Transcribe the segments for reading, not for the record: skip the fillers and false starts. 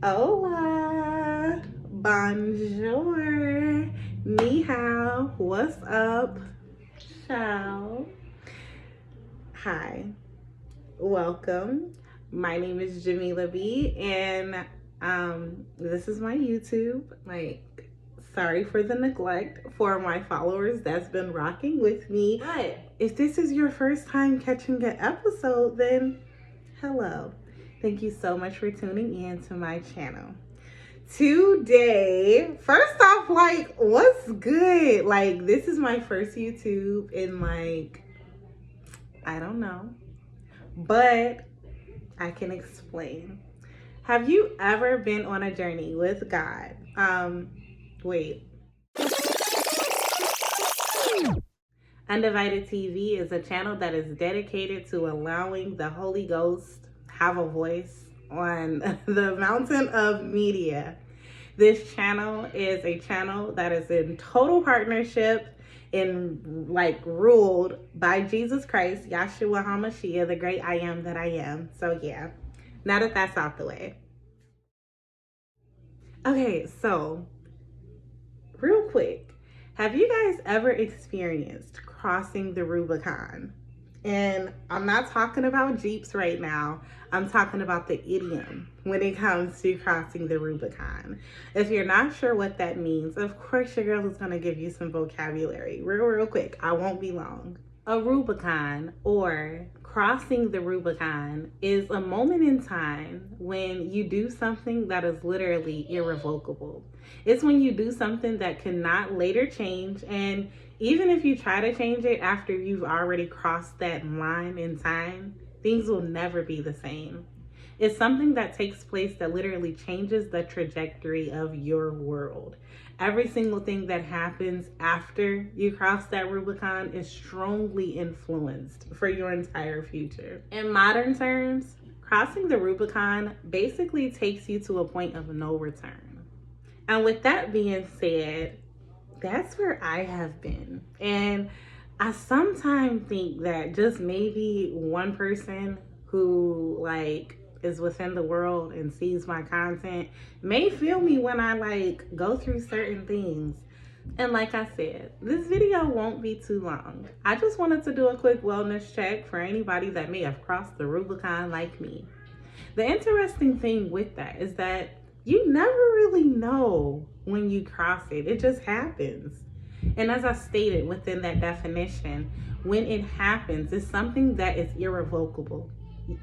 Hola, bonjour, ni hao, what's up, ciao. Hi, welcome. My name is Jamilah Bee, and this is my YouTube. Sorry for the neglect for my followers that's been rocking with me. But if this is your first time catching an episode, then hello. Thank you so much for tuning in to my channel. Today, first off, what's good? This is my first YouTube in I don't know, but I can explain. Have you ever been on a journey with God? Wait. Undivided TV is a channel that is dedicated to allowing the Holy Ghost have a voice on the mountain of media. This channel is a channel that is in total partnership and ruled by Jesus Christ, Yahshua HaMashiach, the great I am that I am. So yeah, now that that's out the way. Okay, so real quick, have you guys ever experienced crossing the Rubicon? And I'm not talking about Jeeps right now. I'm talking about the idiom when it comes to crossing the Rubicon. If you're not sure what that means, of course your girl is going to give you some vocabulary real quick. I won't be long. A Rubicon, or crossing the Rubicon, is a moment in time when you do something that is literally irrevocable. It's when you do something that cannot later change, and even if you try to change it after you've already crossed that line in time, things will never be the same. It's something that takes place that literally changes the trajectory of your world. Every single thing that happens after you cross that Rubicon is strongly influenced for your entire future. In modern terms, crossing the Rubicon basically takes you to a point of no return. And with that being said, that's where I have been. And I sometimes think that just maybe one person who is within the world and sees my content may feel me when I go through certain things. And like I said, this video won't be too long. I just wanted to do a quick wellness check for anybody that may have crossed the Rubicon like me. The interesting thing with that is that you never really know when you cross it. It just happens. And as I stated within that definition, when it happens, it's something that is irrevocable.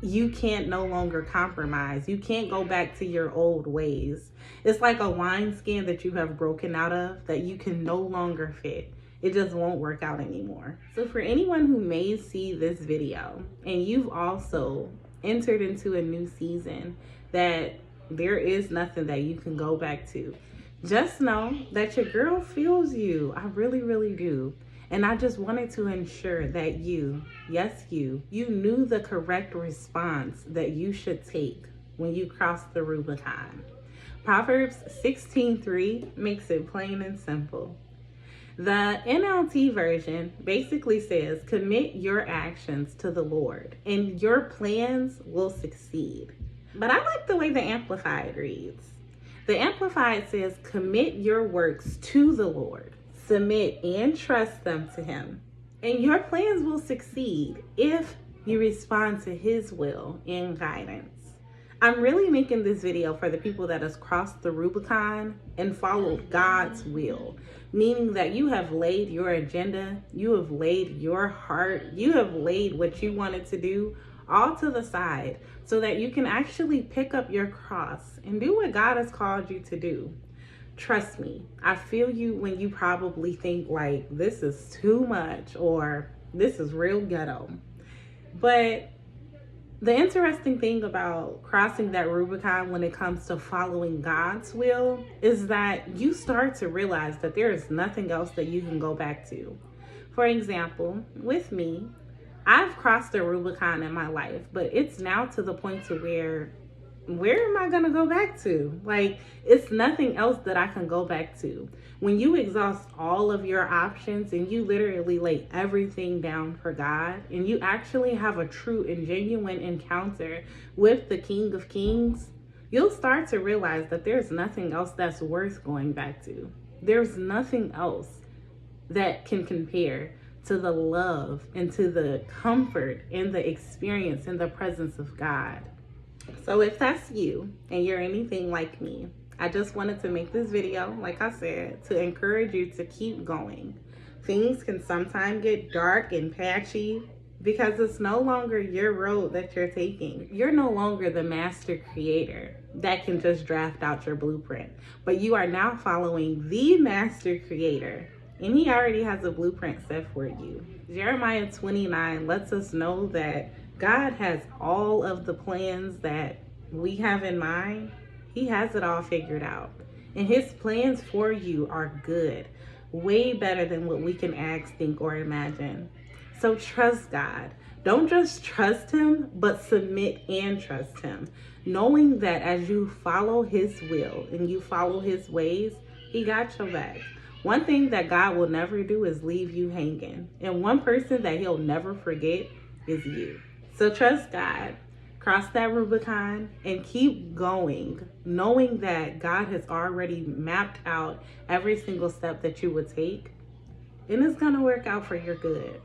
You can't no longer compromise. You can't go back to your old ways. It's like a wineskin that you have broken out of that you can no longer fit. It just won't work out anymore. So for anyone who may see this video and you've also entered into a new season that there is nothing that you can go back to, just know that your girl feels you. I really, really do. And I just wanted to ensure that you knew the correct response that you should take when you cross the Rubicon. Proverbs 16:3 makes it plain and simple. The NLT version basically says, commit your actions to the Lord and your plans will succeed. But I like the way the Amplified reads. The Amplified says, commit your works to the Lord, submit and trust them to Him, and your plans will succeed if you respond to His will and guidance. I'm really making this video for the people that has crossed the Rubicon and followed God's will, meaning that you have laid your agenda, you have laid your heart, you have laid what you wanted to do all to the side so that you can actually pick up your cross and do what God has called you to do. Trust me, I feel you when you probably think this is too much or this is real ghetto. But the interesting thing about crossing that Rubicon when it comes to following God's will is that you start to realize that there is nothing else that you can go back to. For example, with me, I've crossed the Rubicon in my life, but it's now to the point to where am I going to go back to? It's nothing else that I can go back to. When you exhaust all of your options and you literally lay everything down for God and you actually have a true and genuine encounter with the King of Kings, you'll start to realize that there's nothing else that's worth going back to. There's nothing else that can compare to the love and to the comfort and the experience and the presence of God. So if that's you and you're anything like me, I just wanted to make this video, like I said, to encourage you to keep going. Things can sometimes get dark and patchy because it's no longer your road that you're taking. You're no longer the master creator that can just draft out your blueprint, but you are now following the master creator, and he already has a blueprint set for you. Jeremiah 29 lets us know that God has all of the plans that we have in mind. He has it all figured out, and his plans for you are good, way better than what we can ask, think, or imagine. So trust God. Don't just trust him, but submit and trust him, knowing that as you follow his will and you follow his ways, he got your back. One thing that God will never do is leave you hanging. And one person that he'll never forget is you. So trust God, cross that Rubicon, and keep going, knowing that God has already mapped out every single step that you would take, and it's gonna work out for your good.